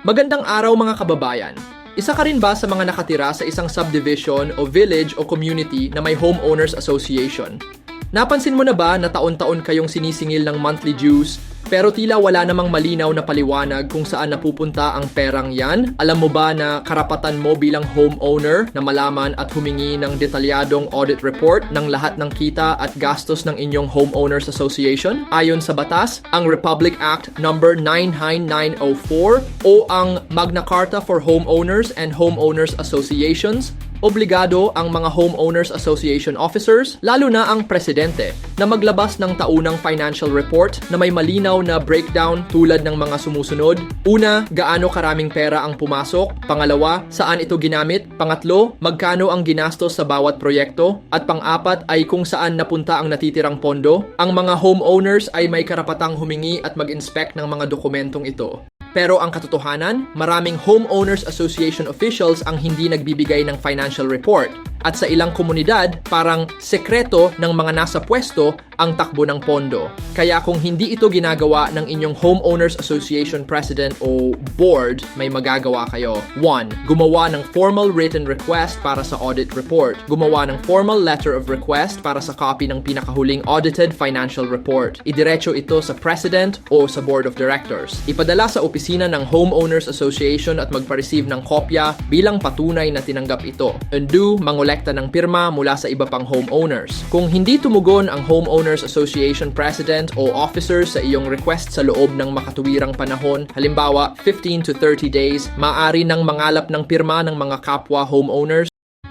Magandang araw mga kababayan. Isa ka rin ba sa mga nakatira sa isang subdivision o village o community na may homeowners association? Napansin mo na ba na taon-taon kayong sinisingil ng monthly dues pero tila wala namang malinaw na paliwanag kung saan napupunta ang perang yan? Alam mo ba na karapatan mo bilang homeowner na malaman at humingi ng detalyadong audit report ng lahat ng kita at gastos ng inyong homeowners association? Ayon sa batas, ang Republic Act No. 99904 o ang Magna Carta for Homeowners and Homeowners Associations, obligado ang mga homeowners association officers, lalo na ang presidente, na maglabas ng taunang financial report na may malinaw na breakdown tulad ng mga sumusunod. Una, gaano karaming pera ang pumasok. Pangalawa, saan ito ginamit. Pangatlo, magkano ang ginastos sa bawat proyekto. At pang-apat ay kung saan napunta ang natitirang pondo. Ang mga homeowners ay may karapatang humingi at mag-inspect ng mga dokumentong ito. Pero ang katotohanan, maraming homeowners association officials ang hindi nagbibigay ng financial report. At sa ilang komunidad, parang sekreto ng mga nasa pwesto ang takbo ng pondo. Kaya kung hindi ito ginagawa ng inyong homeowners association president o board, may magagawa kayo. 1. Gumawa ng formal written request para sa audit report. Gumawa ng formal letter of request para sa copy ng pinakahuling audited financial report. Idiretso ito sa president o sa board of directors. Ipadala sa opisina ng homeowners association at magpa-receive ng kopya bilang patunay na tinanggap ito. And do, mangolekta ng pirma mula sa iba pang homeowners. Kung hindi tumugon ang homeowners association president o officers sa iyong request sa loob ng makatuwirang panahon, halimbawa 15 to 30 days, maaari nang mangalap ng pirma ng mga kapwa homeowners.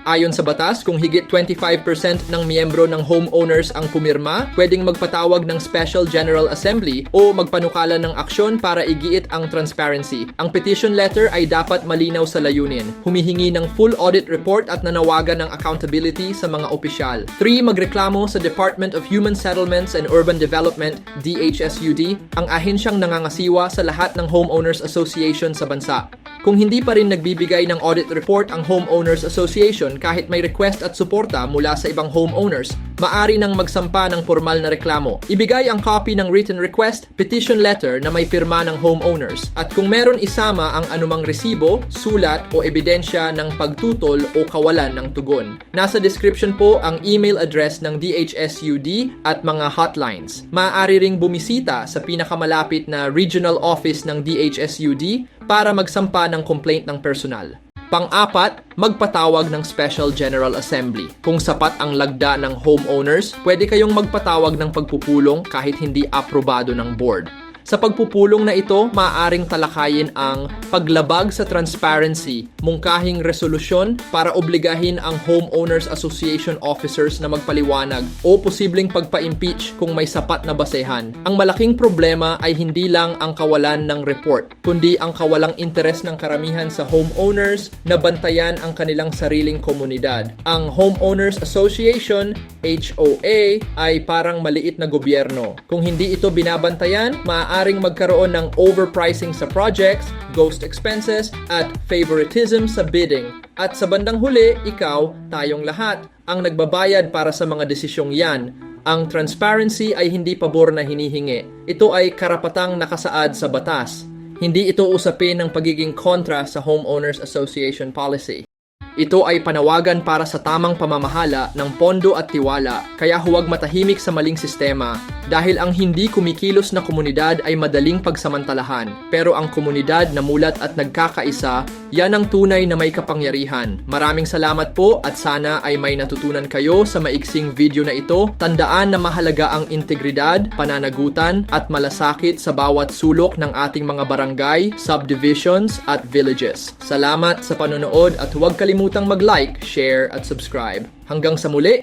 Ayon sa batas, kung higit 25% ng miyembro ng homeowners ang pumirma, pwedeng magpatawag ng Special General Assembly o magpanukala ng aksyon para igiit ang transparency. Ang petition letter ay dapat malinaw sa layunin, humihingi ng full audit report at nanawagan ng accountability sa mga opisyal. 3. Magreklamo sa Department of Human Settlements and Urban Development, DHSUD, ang ahensyang nangangasiwa sa lahat ng homeowners association sa bansa. Kung hindi pa rin nagbibigay ng audit report ang homeowners association kahit may request at suporta mula sa ibang homeowners, maaari nang magsampa ng formal na reklamo. Ibigay ang copy ng written request, petition letter na may pirma ng homeowners. At kung meron isama ang anumang resibo, sulat o ebidensya ng pagtutol o kawalan ng tugon. Nasa description po ang email address ng DHSUD at mga hotlines. Maaari ring bumisita sa pinakamalapit na regional office ng DHSUD para magsampa ng complaint ng personal. Pang-apat, magpatawag ng Special General Assembly. Kung sapat ang lagda ng homeowners, pwede kayong magpatawag ng pagpupulong kahit hindi aprobado ng board. Sa pagpupulong na ito, maaaring talakayin ang paglabag sa transparency, mungkahing resolusyon para obligahin ang homeowners association officers na magpaliwanag o posibleng pagpa-impeach kung may sapat na basehan. Ang malaking problema ay hindi lang ang kawalan ng report, kundi ang kawalang interes ng karamihan sa homeowners na bantayan ang kanilang sariling komunidad. Ang Homeowners Association, HOA, ay parang maliit na gobyerno. Kung hindi ito binabantayan, maaaring magkaroon ng overpricing sa projects, ghost expenses, at favoritism sa bidding. At sa bandang huli, ikaw, tayong lahat, ang nagbabayad para sa mga desisyong yan. Ang transparency ay hindi pabor na hinihingi. Ito ay karapatang nakasaad sa batas. Hindi ito usapin ng pagiging kontra sa Homeowners Association policy. Ito ay panawagan para sa tamang pamamahala ng pondo at tiwala, kaya huwag matahimik sa maling sistema dahil ang hindi kumikilos na komunidad ay madaling pagsamantalahan. Pero ang komunidad na mulat at nagkakaisa, yan ang tunay na may kapangyarihan. Maraming salamat po at sana ay may natutunan kayo sa maiksing video na ito. Tandaan na mahalaga ang integridad, pananagutan at malasakit sa bawat sulok ng ating mga barangay, subdivisions at villages. Salamat sa panonood at huwag kalimutang mag-like, share at subscribe. Hanggang sa muli,